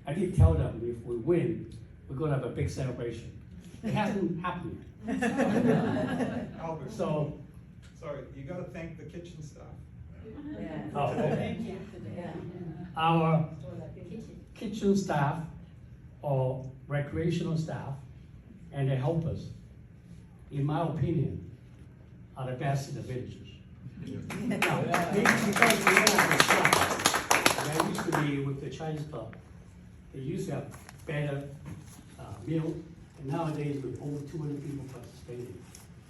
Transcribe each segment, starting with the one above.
I did tell them if we win, we're gonna have a big celebration. It hasn't happened yet. Albert, So, sorry, you gotta thank the kitchen staff. oh, okay. Our kitchen staff or recreational staff and the helpers, in my opinion, are the best in the villages. Now, maybe because we don't have the staff, and I used to be with the Chinese club, they used to have better meal, and nowadays with over 200 people participating,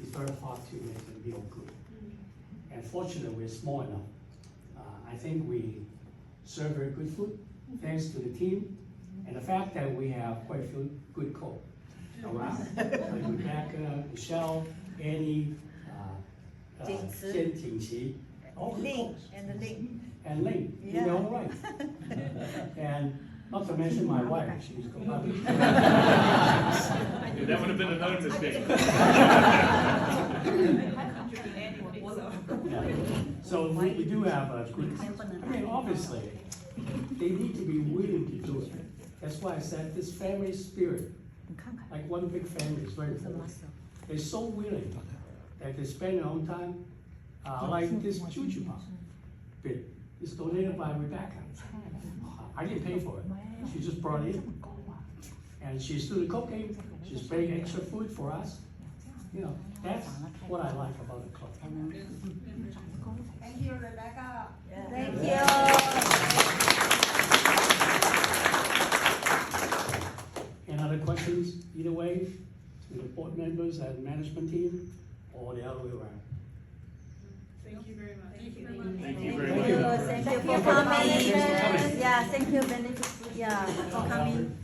it's very hard to make the meal good. And fortunately, we're small enough. I think we serve very good food, thanks to the team, and the fact that we have quite a few good cooks around. Like Rebecca, Michelle, Annie, Jian Jingqi, all the cooks. And Ling, you know, right. And not to mention my wife, she's probably. That would have been another mistake. Yeah. So we do have a good, I mean, obviously, they need to be willing to do it. That's why I said this family spirit, like one big family is very important. They're so willing that they spend their own time, like this juju pop bit is donated by Rebecca. I didn't pay for it. She just brought it in. And she's doing cooking, she's bringing extra food for us. You know, that's what I like about the club. Thank you, Rebecca. Thank you. Any other questions, either way, to the board members and management team, or the other way around? Thank you very much. Thank you very much. Thank you for coming. Yeah, thank you, Benedict. Yeah, for coming.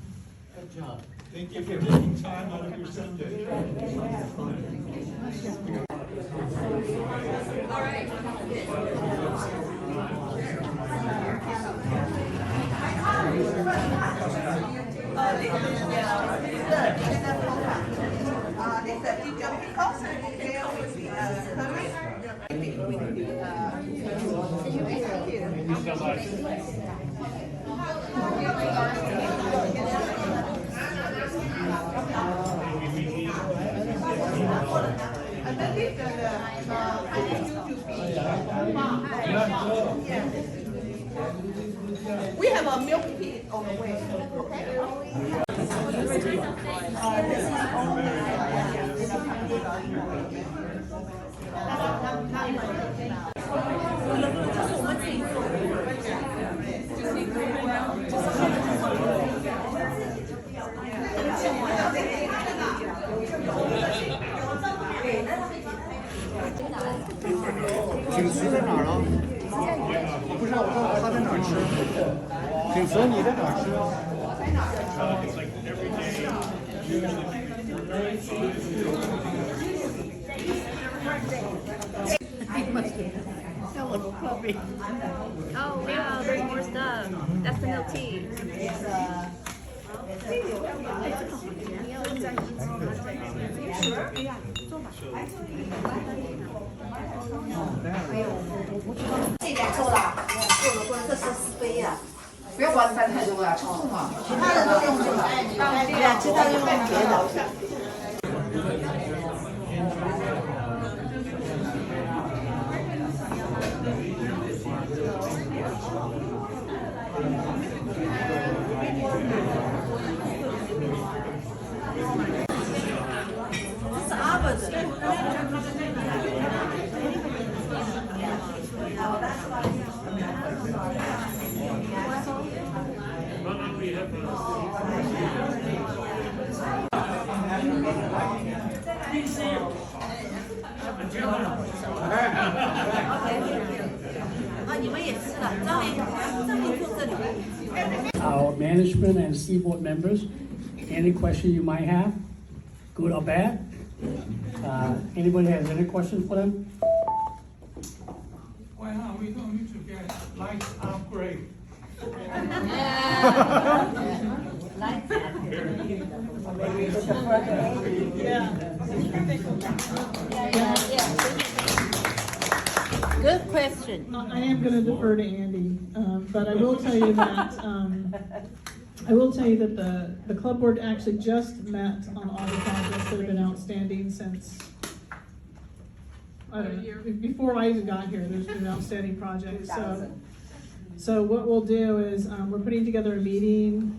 Good job. Thank you for taking time out of your Sunday. We have a milk tea on the way, okay?景慈在哪儿啊？我不知道，我告诉他在哪儿吃。景慈，你在哪儿吃？Oh wow, there's more stuff. That's the milk tea. Our management and seaboard members, any question you might have, good or bad? Anybody has any questions for them? Why not? We don't need to get lights upgrade. Good question. I am gonna defer to Andy. But I will tell you that, the club board actually just met on all the projects that have been outstanding since, I don't know, before I even got here, there's been outstanding projects, so. So what we'll do is, we're putting together a meeting,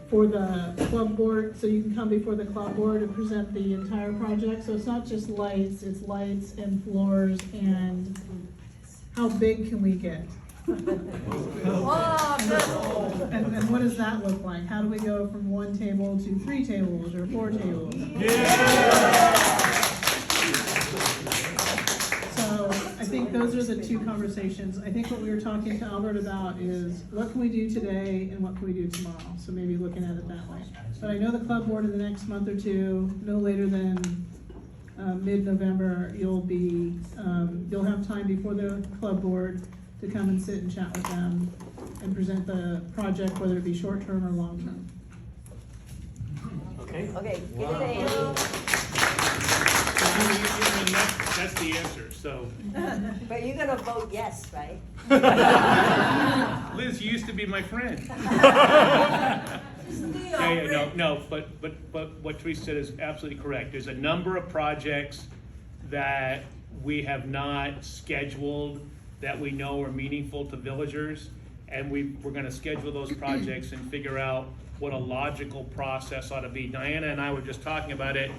for the club board, so you can come before the club board and present the entire project. So it's not just lights, it's lights and floors and how big can we get? Wow, good. And what does that look like? How do we go from 1 table to 3 tables or 4 tables? So I think those are the 2 conversations. I think what we were talking to Albert about is what can we do today and what can we do tomorrow? So maybe looking at it that way. But I know the club board in the next month or 2, no later than mid-November, you'll have time before the club board to come and sit and chat with them and present the project, whether it be short-term or long-term. Okay? Okay, give it a, That's the answer, so. but you're gonna vote yes, right? Liz, you used to be my friend. No, but what Teresa said is absolutely correct. There's a number of projects that we have not scheduled that we know are meaningful to villagers, and we're gonna schedule those projects and figure out what a logical process ought to be. Diana and I were just talking about it.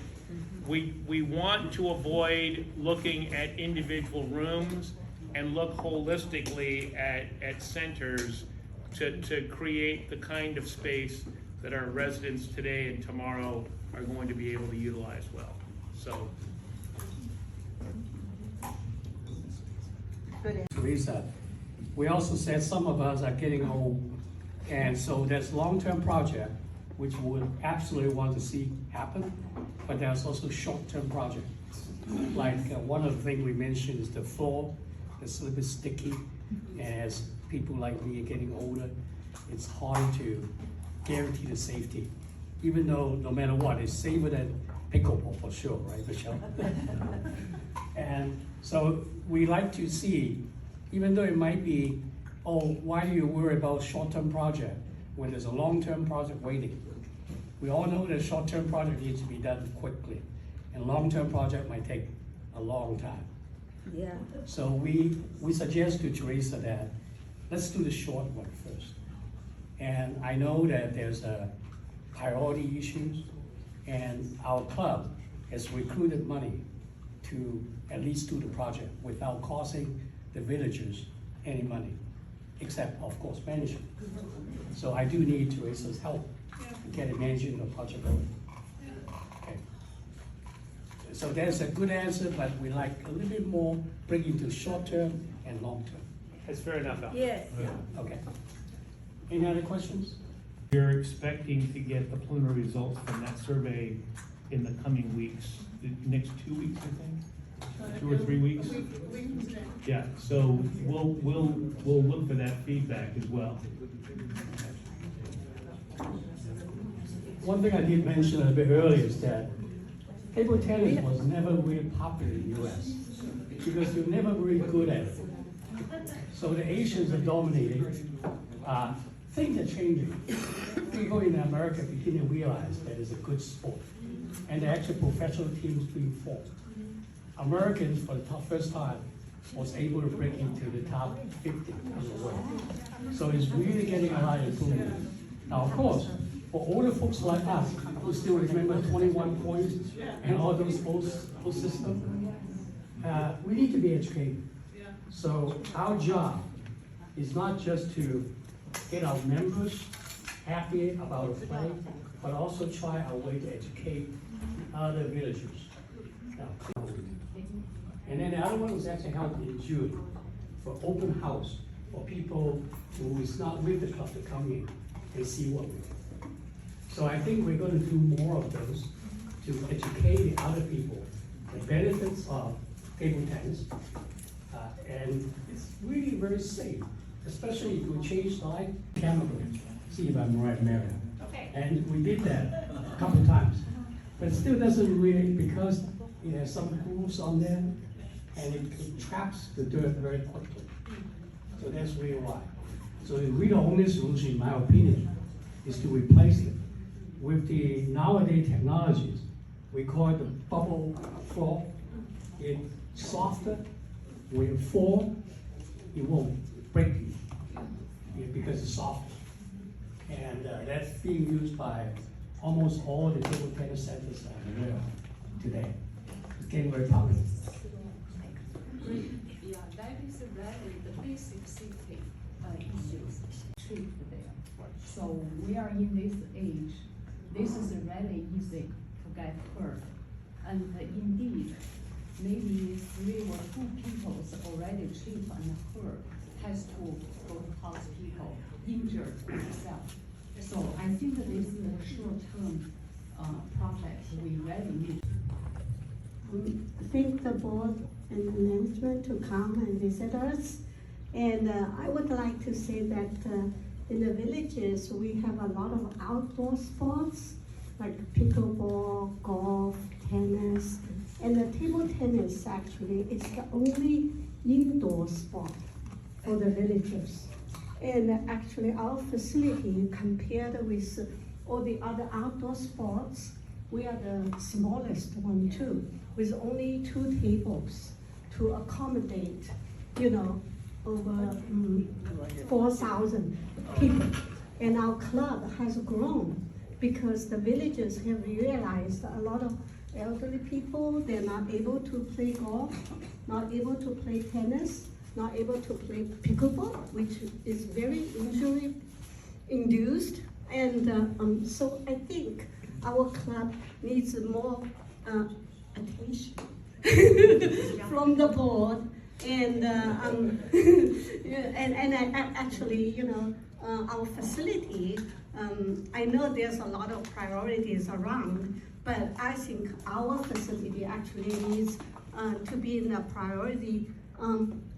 We want to avoid looking at individual rooms and look holistically at centers to create the kind of space that our residents today and tomorrow are going to be able to utilize well. So. Teresa, we also said some of us are getting old, and so there's long-term project which we would absolutely want to see happen, but there's also short-term project. Like one of the things we mentioned is the floor, it's a little bit sticky, and as people like me are getting older, it's hard to guarantee the safety, even though no matter what, it's safer than pickleball for sure, right, Michelle? And so we like to see, even though it might be, oh, why do you worry about short-term project when there's a long-term project waiting? We all know that short-term project needs to be done quickly, and long-term project might take a long time. Yeah. So we suggest to Teresa that let's do the short one first. And I know that there's a priority issues, and our club has recruited money to at least do the project without costing the villagers any money, except of course management. So I do need Teresa's help to get it managing the project going. Okay. So that's a good answer, but we like a little bit more bringing to short term and long term. That's fair enough, Al. Yes. Okay. Any other questions? We're expecting to get the preliminary results from that survey in the coming weeks, the next 2 weeks, I think? 2 or 3 weeks? Yeah, so we'll look for that feedback as well. One thing I did mention a bit earlier is that table tennis was never really popular in the US because you're never really good at it. So the Asians are dominating. Things are changing. People in America begin to realize that it's a good sport. And the actual professional teams being formed. Americans, for the first time, was able to break into the top 50 in the world. So it's really getting a lot of improvement. Now, of course, for older folks like us, who still remember 21 points and all those old systems, we need to be educated. So our job is not just to get our members happy about the play, but also try our way to educate other villagers. And then the other one was actually held in June for open house for people who is not with the club to come in and see what we do. So I think we're going to do more of those to educate the other people the benefits of table tennis. And it's really very safe, especially if we change the light camera. See if I'm right, Marion. Okay. And we did that a couple of times, but it still doesn't really, because it has some grooves on there, and it traps the dirt very quickly. So that's really why. So really the only solution, in my opinion, is to replace it with the nowadays technologies. We call it the bubble floor. It's softer. When you fall, it won't break you because it's soft. And that's being used by almost all the table tennis centers in the world today. It's getting very popular. Yeah, that is really the basic safety issues treat there. So we are in this age, this is really easy to get hurt. And indeed, maybe 3 or 2 people already tripped and hurt, has to go to hospital, injured themselves. So I think this is a short-term project we really need. Thank the board and the management to come and visit us. And I would like to say that in the villages, we have a lot of outdoor sports like pickleball, golf, tennis. And the table tennis actually is the only indoor sport for the villagers. And actually our facility compared with all the other outdoor sports, we are the smallest one too, with only 2 tables to accommodate, over 4,000 people. And our club has grown because the villagers have realized a lot of elderly people, they're not able to play golf, not able to play tennis, not able to play pickleball, which is very injury induced. And so I think our club needs more attention from the board. And actually, our facility, I know there's a lot of priorities around, but I think our facility actually needs to be in the priority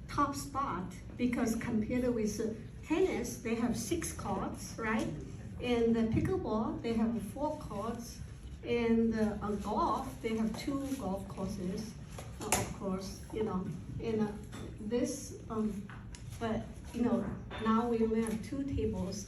top spot, because compared with tennis, they have 6 courts, right? And the pickleball, they have 4 courts. And golf, they have 2 golf courses, of course, and this, but, now we only have 2 tables,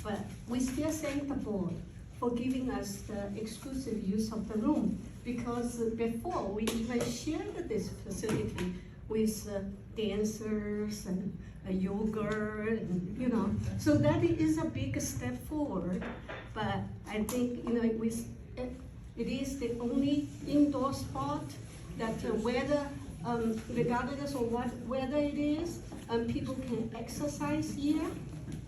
but we still thank the board for giving us the exclusive use of the room, because before we even shared this facility with dancers and yoga, and, so that is a big step forward. But I think, it is the only indoor sport that whether, regardless of what weather it is, people can exercise here.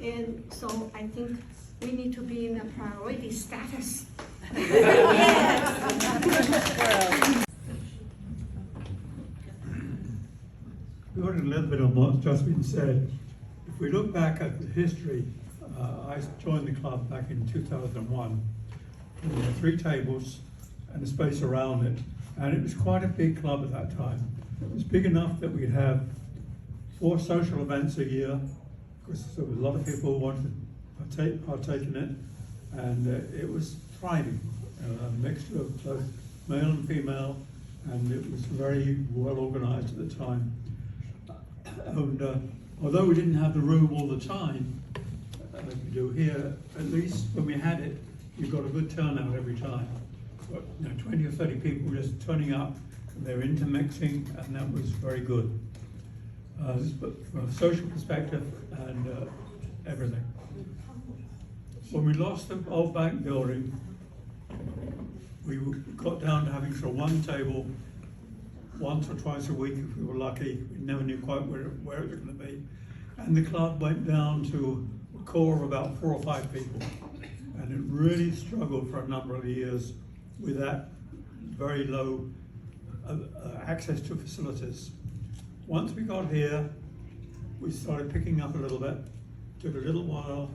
And so I think we need to be in a priority status. Building a little bit on what's just been said, if we look back at the history, I joined the club back in 2001. There were 3 tables and a space around it, and it was quite a big club at that time. It was big enough that we'd have 4 social events a year, because there was a lot of people who wanted to partake in it, and it was thriving, a mixture of both male and female, and it was very well organized at the time. And although we didn't have the room all the time, like we do here, at least when we had it, you got a good turnout every time. But, 20 or 30 people just turning up, and they're intermixing, and that was very good. But from a social perspective and everything. When we lost the old bank building, we got down to having sort of 1 table once or twice a week if we were lucky. We never knew quite where it was going to be. And the club went down to a core of about 4 or 5 people. And it really struggled for a number of years with that very low access to facilities. Once we got here, we started picking up a little bit. Took a little while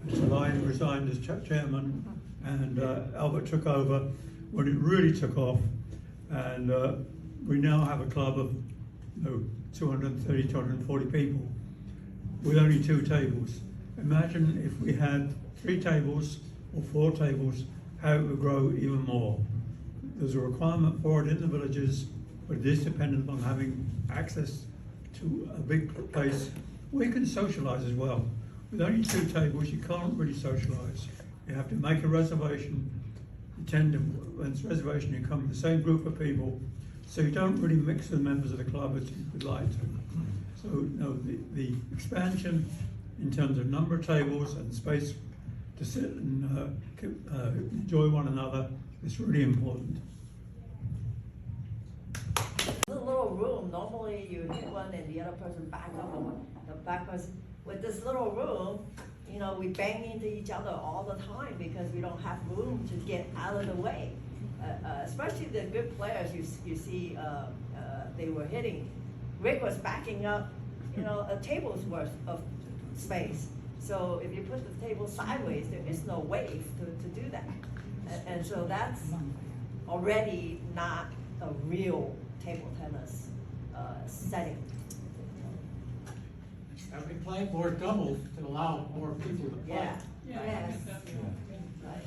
until I resigned as chairman, and Albert took over when it really took off. And we now have a club of 230, 240 people with only 2 tables. Imagine if we had 3 tables or 4 tables, how it would grow even more. There's a requirement for it in the villages, but it is dependent on having access to a big place we can socialise as well. With only 2 tables, you can't really socialise. You have to make a reservation, attend, when it's a reservation, you come with the same group of people, so you don't really mix the members of the club as you would like to. So, no, the expansion in terms of number of tables and space to sit and enjoy one another is really important. The little room, normally you hit one and the other person back up on the back person. With this little room, you know, we bang into each other all the time because we don't have room to get out of the way. Especially the good players you see they were hitting. Rick was backing up, you know, a table's worth of space. So if you put the table sideways, there is no way to do that. And so that's already not a real table tennis setting. Have we played more doubles to allow more people to play? Yeah. Yeah. Yes. Right.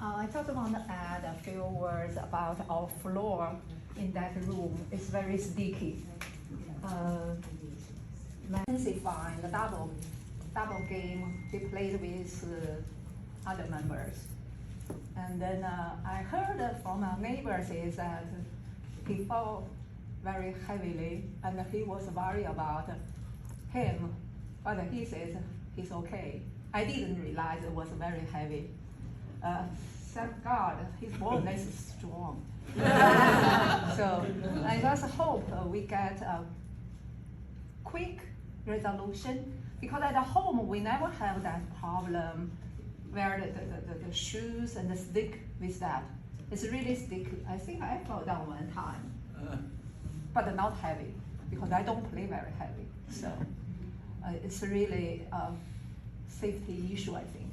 I just want to add a few words about our floor in that room. It's very sticky. Intensifying the double game we played with other members. And then I heard from our neighbors is that he fell very heavily and he was worried about him, but he says he's okay. I didn't realize it was very heavy. Thank God, his bone is strong. So I just hope we get a quick resolution, because at home we never have that problem where the shoes and the stick with that. It's really sticky. I think I fell down one time, but not heavy, because I don't play very heavy. So it's really a safety issue, I think.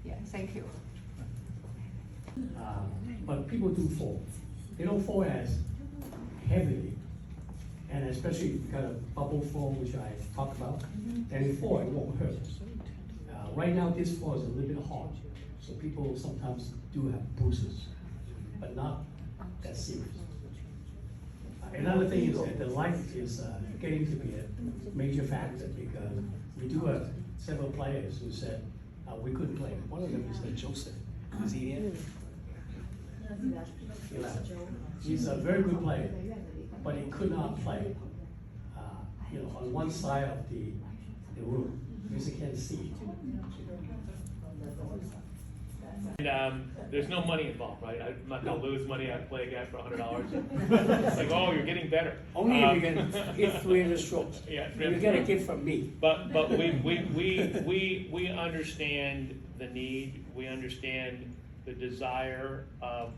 Yeah, thank you. But people do fall. They don't fall as heavily, and especially if you got a bubble fall, which I talked about, then you fall, it won't hurt. Right now, this fall is a little bit hard, so people sometimes do have bruises, but not that serious. Another thing is that the light is getting to be a major factor, because we do have several players who said we couldn't play. One of them is Joseph. Is he here? Yeah. He's a very good player, but he could not play, you know, on one side of the room, because he can't see. And there's no money involved, right? I'm not gonna lose money. I play a guy for $100. It's like, oh, you're getting better. Only if you can hit 300 strokes. Yeah, You get a gift from me. But we understand the need. We understand the desire of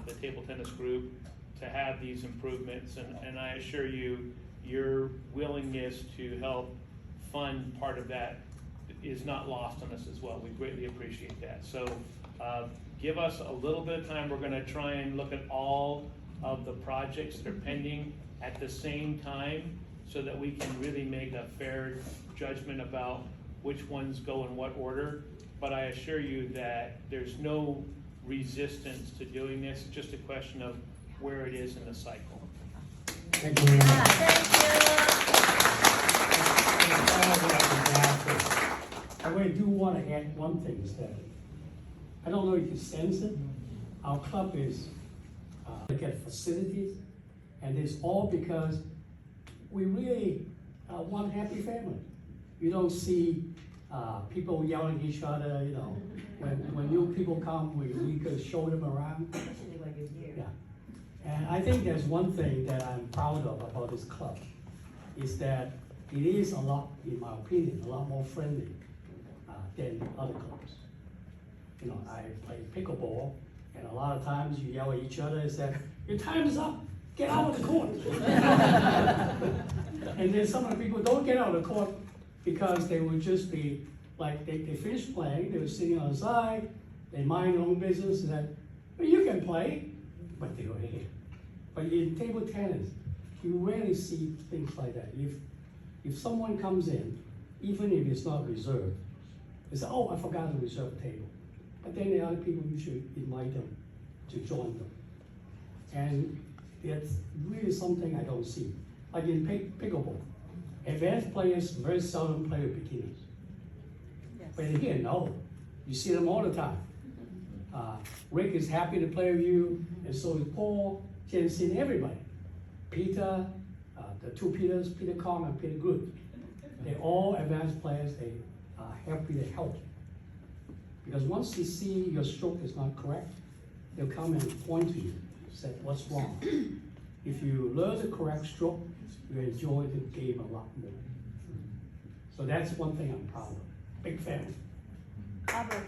the table tennis group to have these improvements, and I assure you, your willingness to help fund part of that is not lost on us as well. We greatly appreciate that. So give us a little bit of time. We're gonna try and look at all of the projects that are pending at the same time, so that we can really make a fair judgment about which ones go in what order. But I assure you that there's no resistance to doing this. It's just a question of where it is in the cycle. Thank you very much. I really do want to add one thing, is that I don't know if you sense it. Our club is look at facilities, and it's all because we really one happy family. You don't see people yelling at each other. You know, when new people come, we could show them around. Especially when you're here. Yeah, and I think there's one thing that I'm proud of about this club, is that it is a lot, in my opinion, a lot more friendly than other clubs. You know, I play pickleball, and a lot of times you yell at each other and say, "Your time is up, get out of the court." And then some of the people don't get out of the court because they would just be like, they finished playing, they were sitting on the side, they mind their own business, and then, well, you can play, but they were here. But in table tennis, you rarely see things like that. If someone comes in, even if it's not reserved, they say, "Oh, I forgot to reserve a table." But then the other people usually invite them to join them. And It's really something I don't see. Like in pickleball, advanced players very seldom play with beginners. But here, no, you see them all the time. Rick is happy to play with you, and so is Paul, Jensen, everybody. Peter, the two Peters, Peter Kong and Peter Good. They're all advanced players, they are happy to help. Because once they see your stroke is not correct, they'll come and point to you, say what's wrong. If you learn the correct stroke, you enjoy the game a lot more. So that's one thing I'm proud of. Big fan. Albert.